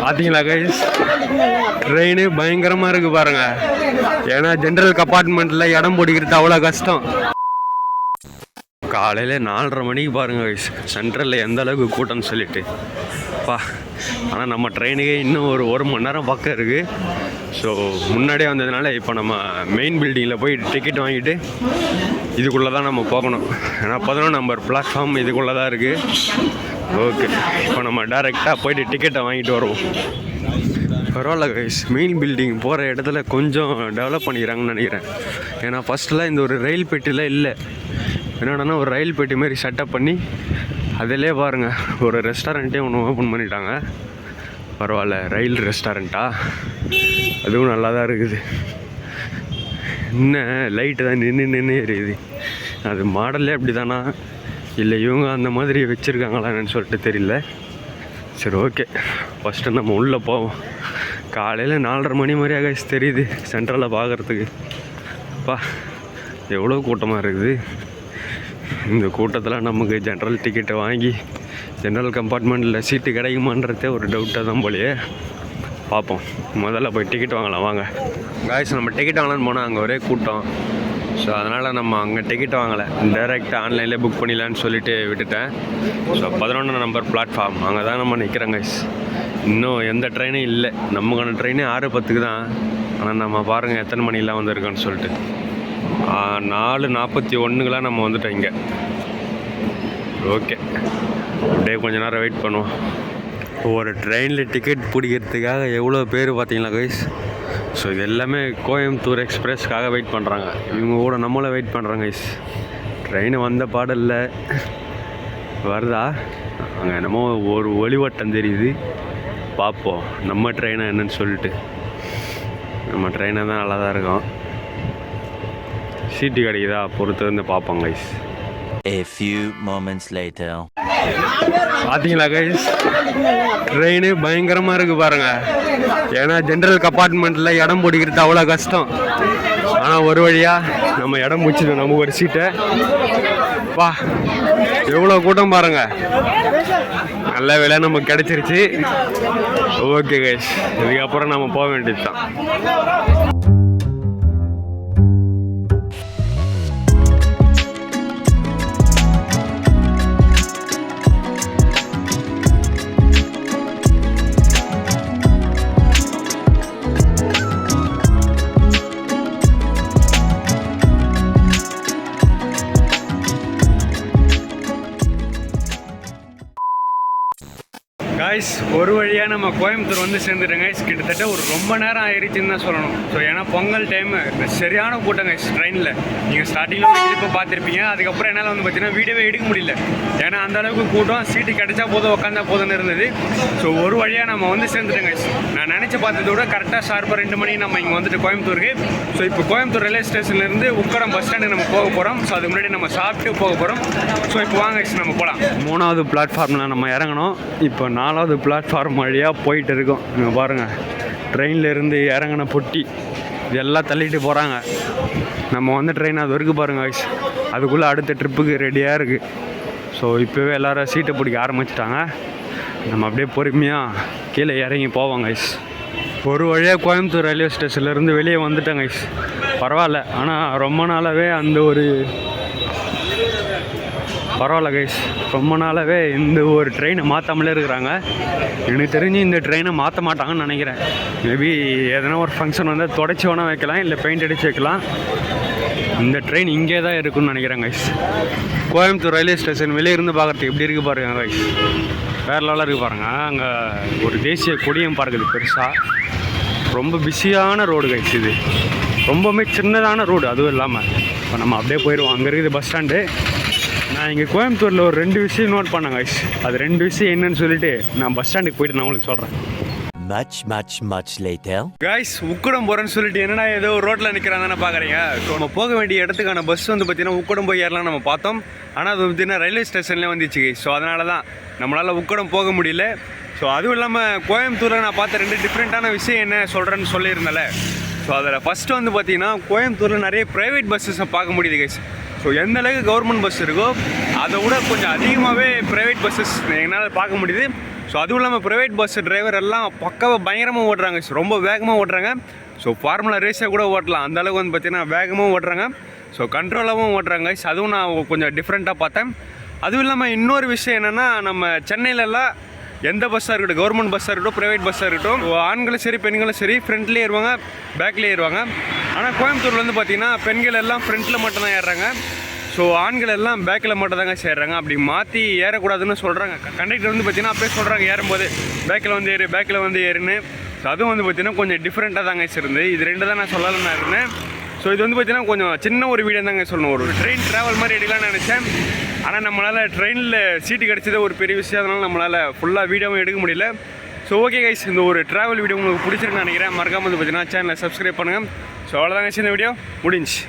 பார்த்தீங்களா guys, train பயங்கரமாக இருக்குது பாருங்க. ஏன்னா ஜென்ரல் கம்பார்ட்மெண்ட்டில் இடம் பிடிக்கிறது அவ்வளோ கஷ்டம். காலையில் 4:30 மணிக்கு பாருங்க கைஸ், சென்ட்ரலில் எந்த அளவுக்கு கூட்டம்னு சொல்லிட்டு பா. ஆனால் நம்ம ட்ரெயினுக்கே இன்னும் ஒரு மணி நேரம் பக்கம் இருக்குது. ஸோ முன்னாடியே வந்ததுனால இப்போ நம்ம மெயின் பில்டிங்கில் போய் டிக்கெட் வாங்கிட்டு இதுக்குள்ளே தான் நம்ம போகணும். ஏன்னா 11 நம்பர் பிளாட்ஃபார்ம் இதுக்குள்ளே தான் இருக்குது. ஓகே, இப்போ நம்ம டேரெக்டாக போய்ட்டு டிக்கெட்டை வாங்கிட்டு வருவோம். பரவாயில்ல கைஸ், மெயின் பில்டிங் போகிற இடத்துல கொஞ்சம் டெவலப் பண்ணிக்கிறாங்கன்னு நினைக்கிறேன். ஏன்னா ஃபஸ்ட்டெலாம் இந்த ஒரு ரயில் பெட்டியில் இல்லை. என்னென்னா ஒரு ரயில் பெட்டி மாதிரி செட்டப் பண்ணி அதிலே பாருங்கள் ஒரு ரெஸ்டாரண்ட்டே ஒன்று ஓப்பன் பண்ணிட்டாங்க. பரவாயில்ல, ரயில் ரெஸ்டாரண்ட்டா, அதுவும் நல்லா தான் இருக்குது. இன்னும் லைட்டு தான் நின்று எரியுது. அது மாடலே அப்படி தானா இல்லை இவங்க அந்த மாதிரி வச்சுருக்காங்களான்னு சொல்லிட்டு தெரியல. சரி ஓகே, ஃபஸ்ட்டு நம்ம உள்ளே போவோம். காலையில் 4:30 மணி மாதிரியாக கைஸ் தெரியுது சென்ட்ரலில் பார்க்குறதுக்கு. அப்பா எவ்வளோ கூட்டமாக இருக்குது. இந்த கூட்டத்தில் நமக்கு ஜென்ரல் டிக்கெட்டை வாங்கி ஜென்ரல் கம்பார்ட்மெண்ட்டில் சீட்டு கிடைக்குமான்றதே ஒரு டவுட்டாக தான் போலையே. பார்ப்போம், முதல்ல போய் டிக்கெட் வாங்கலாம் வாங்க. காய்ஸ், நம்ம டிக்கெட் வாங்கலான்னு போனால் அங்கே ஒரே கூட்டம். ஸோ அதனால் நம்ம அங்கே டிக்கெட் வாங்கலை, டைரெக்டாக ஆன்லைனில் புக் பண்ணிடலான்னு சொல்லிட்டு விட்டுட்டேன். ஸோ 11 நம்பர் பிளாட்ஃபார்ம் அங்கே தான் நம்ம நிற்கிறோம் கைஸ். இன்னும் எந்த ட்ரெயினும் இல்லை. நமக்கான ட்ரெயினே 6:10 தான். ஆனால் நம்ம பாருங்கள் எத்தனை மணிலாம் வந்திருக்கோன்னு சொல்லிட்டு 4:41 நம்ம வந்துட்டோம் இங்கே. ஓகே, அப்படியே கொஞ்ச நேரம் வெயிட் பண்ணுவோம். ஒரு ட்ரெயினில் டிக்கெட் பிடிக்கிறதுக்காக எவ்வளோ பேர் பார்த்தீங்களா கைஸ். ஸோ இது எல்லாமே கோயம்புத்தூர் எக்ஸ்பிரஸ்க்காக வெயிட் பண்ணுறாங்க. இவங்க கூட நம்மளும் வெயிட் பண்ணுறாங்க கைஸ். ட்ரெயின் வந்த பாடல்ல வருதா, அங்கே என்னமோ ஒரு ஒளிவட்டம் தெரியுது. பார்ப்போம் நம்ம ட்ரெயினை என்னன்னு சொல்லிட்டு. நம்ம ட்ரெயினை தான் நல்லா தான் இருக்கும். சீட்டு கிடைக்குதா பொறுத்து வந்து பார்ப்போம் guys. A few moments later. பார்த்தீங்களா கைஸ், ட்ரெயின் பயங்கரமாக இருக்குது பாருங்கள். ஏன்னா ஜென்ரல் கம்பார்ட்மெண்ட்டில் இடம் பிடிக்கிறது அவ்வளோ கஷ்டம். ஆனால் ஒரு வழியாக நம்ம இடம் பிடிச்சிட்டோம் நமக்கு ஒரு சீட்டை. வா எவ்வளோ கூட்டம் பாருங்கள். நல்ல வேலை நமக்கு கிடச்சிருச்சு. ஓகே கைஸ், இதுக்கப்புறம் நம்ம போக வேண்டியது தான். கைஸ், ஒரு வழியாக நம்ம கோயம்புத்தூர் வந்து சேர்ந்துட்டோம் கைஸ். கிட்டத்தட்ட ஒரு ரொம்ப நேரம் ஆயிடுச்சுன்னு தான் சொல்லணும். ஸோ ஏன்னா பொங்கல் டைமு சரியான கூட்டம் கைஸ் ட்ரெயினில். நீங்கள் ஸ்டார்டிங்கில் ஒரு கிளிப்பை பார்த்துருப்பீங்க. அதுக்கப்புறம் என்னால் வந்து பார்த்தீங்கன்னா வீடியோவே எடுக்க முடியல. ஏன்னா அந்த அளவுக்கு கூட்டம். சீட்டு கிடைச்சா போதும் உட்காந்தா போதும்னு இருந்தது. ஸோ ஒரு வழியாக நம்ம வந்து சேர்ந்துட்டோம் கைஸ். நான் நினச்சி பார்த்ததை விட கரெக்டாக ஷார்ப்பாக 2 மணிக்கு நம்ம இங்கே வந்துட்டு கோயம்புத்தூருக்கு. ஸோ இப்போ கோயம்புத்தூர் ரயில்வே ஸ்டேஷன்லேருந்து உக்கடம் பஸ் ஸ்டாண்டுக்கு நம்ம போக போகிறோம். ஸோ அதுக்கு முன்னாடி நம்ம சாப்பிட்டு போக போகிறோம். ஸோ இப்போ வாங்க கைஸ் நம்ம போகலாம். 3வது பிளாட்ஃபார்மில் நம்ம இறங்கணும். இப்போ 4வது பிளாட்ஃபார்ம் வழியாக போயிட்டு இருக்கோம். நீங்கள் பாருங்கள், ட்ரெயினில் இருந்து இறங்கின பொட்டி இதெல்லாம் தள்ளிட்டு போகிறாங்க. நம்ம வந்து ட்ரெயின் அது வரைக்கும் பாருங்கள் கைஸ். அதுக்குள்ளே அடுத்த ட்ரிப்புக்கு ரெடியாக இருக்குது. ஸோ இப்போவே எல்லோரும் சீட்டை பிடிக்க ஆரம்பிச்சிட்டாங்க. நம்ம அப்படியே பொறுமையாக கீழே இறங்கி போவோம் கைஸ். ஒரு வழியாக கோயம்புத்தூர் ரயில்வே ஸ்டேஷன்லேருந்து வெளியே வந்துட்டேன் கைஸ். பரவாயில்ல, ஆனால் ரொம்ப நாளாகவே அந்த ஒரு பரவாயில்ல கைஸ், ரொம்ப நாளாகவே இந்த ஒரு ட்ரெயினை மாற்றாமலே இருக்கிறாங்க. எனக்கு தெரிஞ்சு இந்த ட்ரெயினை மாற்ற மாட்டாங்கன்னு நினைக்கிறேன். மேபி எதனா ஒரு ஃபங்க்ஷன் வந்து தொடச்சி வேணால் வைக்கலாம், இல்லை பெயிண்ட் அடித்து வைக்கலாம். இந்த ட்ரெயின் இங்கே தான் இருக்குன்னு நினைக்கிறேன் கைஸ். கோயம்புத்தூர் ரயில்வே ஸ்டேஷன் வெளியே இருந்து பார்க்குறதுக்கு எப்படி இருக்குது பாருங்க கைஸ். வேறு லெவலாக இருக்குது பாருங்கள். அங்கே ஒரு தேசிய கொடியம் பார்க்குது பெருசாக. ரொம்ப பிஸியான ரோடு கைஸ். இது ரொம்பவுமே சின்னதான ரோடு. அதுவும் இல்லாமல் இப்போ நம்ம அப்படியே போயிடுவோம். அங்கே இருக்குது பஸ் ஸ்டாண்டு. நான் இங்கே கோயம்புத்தூரில் ஒரு 2 விஷயம் நோட் பண்ணேன் கைஸ். அது 2 விஷயம் என்னன்னு சொல்லிட்டு நான் பஸ் ஸ்டாண்டுக்கு போயிட்டு நான் உங்களுக்கு சொல்கிறேன். Much later. கைஸ், உக்கடம் போகிறேன்னு சொல்லிட்டு என்னடா ஏதோ ரோட்டில் நிற்கிறாங்கன்னு பார்க்குறீங்க. ஸோ நம்ம போக வேண்டிய இடத்துக்கான பஸ் வந்து பார்த்தீங்கன்னா உக்கடம் போய் ஏறலாம் நம்ம பார்த்தோம். ஆனால் அது பார்த்தீங்கன்னா ரயில்வே ஸ்டேஷன்லேயே வந்துச்சு. ஸோ அதனால தான் நம்மளால் உக்கடம் போக முடியல. ஸோ அதுவும் இல்லாமல் கோயம்புத்தூரில் நான் பார்த்த 2 டிஃப்ரெண்ட்டான விஷயம் என்ன சொல்கிறேன்னு சொல்லியிருந்தேன்ல. ஸோ அதில் ஃபஸ்ட்டு வந்து பார்த்தீங்கன்னா கோயம்புத்தூரில் நிறைய ப்ரைவேட் பஸ்ஸஸை பார்க்க முடியுது கைஸ். ஸோ எந்த அளவுக்கு கவர்மெண்ட் பஸ் இருக்கோ அதை விட கொஞ்சம் அதிகமாகவே ப்ரைவேட் பஸ்ஸஸ் என்னால் பார்க்க முடியுது. ஸோ அதுவும் இல்லாமல் ப்ரைவேட் பஸ் டிரைவர் எல்லாம் பக்காவாக பயங்கரமாக ஓட்டுறாங்க, ரொம்ப வேகமாக ஓட்டுறாங்க. ஸோ ஃபார்முலா ரேஸை கூட ஓட்டலாம், அந்தளவுக்கு வந்து பார்த்திங்கன்னா வேகமாக ஓட்டுறாங்க. ஸோ கண்ட்ரோலாகவும் ஓட்டுறாங்க. அதுவும் நான் கொஞ்சம் டிஃப்ரெண்ட்டாக பார்த்தேன். அதுவும் இல்லாமல் இன்னொரு விஷயம் என்னென்னா, நம்ம சென்னையிலலாம் எந்த பஸ்ஸாக இருக்கட்டும், கவர்மெண்ட் பஸ்ஸாக இருக்கட்டும், ப்ரைவேட் பஸ்ஸாக இருக்கட்டும், ஆண்களும் சரி பெண்களும் சரி ஃப்ரண்ட்லேயே ஏறுவாங்க, பேக்லேயே ஏறுவாங்க. ஆனால் கோயம்புத்தூரில் வந்து பார்த்திங்கன்னா பெண்கள் எல்லாம் ஃப்ரண்ட்டில் மட்டும்தான் ஏறுறாங்க. ஸோ ஆண்கள் எல்லாம் பேக்கில் மட்டும் தாங்க சேர்றாங்க. அப்படி மாற்றி ஏறக்கூடாதுன்னு சொல்கிறாங்க. கண்டக்டர் வந்து பார்த்திங்கன்னா அப்படியே சொல்கிறாங்க ஏறும்போது, பேக்கில் வந்து ஏறு, பேக்கில் வந்து ஏறுன்னு. ஸோ அதுவும் வந்து பார்த்திங்கன்னா கொஞ்சம் டிஃப்ரெண்ட்டாக தாங்க இருந்து. இது ரெண்டு தான் நான் சொல்லலாம்னு இருந்தேன். ஸோ இது வந்து பார்த்திங்கன்னா கொஞ்சம் சின்ன ஒரு வீடியோ தாங்க சொல்லணும். ஒரு ட்ரெயின் ட்ராவல் மாதிரி எடுக்கலாம்னு நினச்சேன். ஆனால் நம்மளால் ட்ரெயினில் சீட்டு கிடச்சது ஒரு பெரிய விஷயம். அதனால் நம்மளால் ஃபுல்லாக வீடியோவும் எடுக்க முடியல. ஸோ ஓகே கைஸ், இந்த ஒரு ட்ராவல் வீடியோ உங்களுக்கு பிடிச்சிருக்குன்னு நினைக்கிறேன். மறக்காமல் வந்து பார்த்திங்கன்னா சேனலை சப்ஸ்கிரைப் பண்ணுங்கள். ஸோ அவ்வளோதாங்க, இந்த வீடியோ முடிஞ்சு.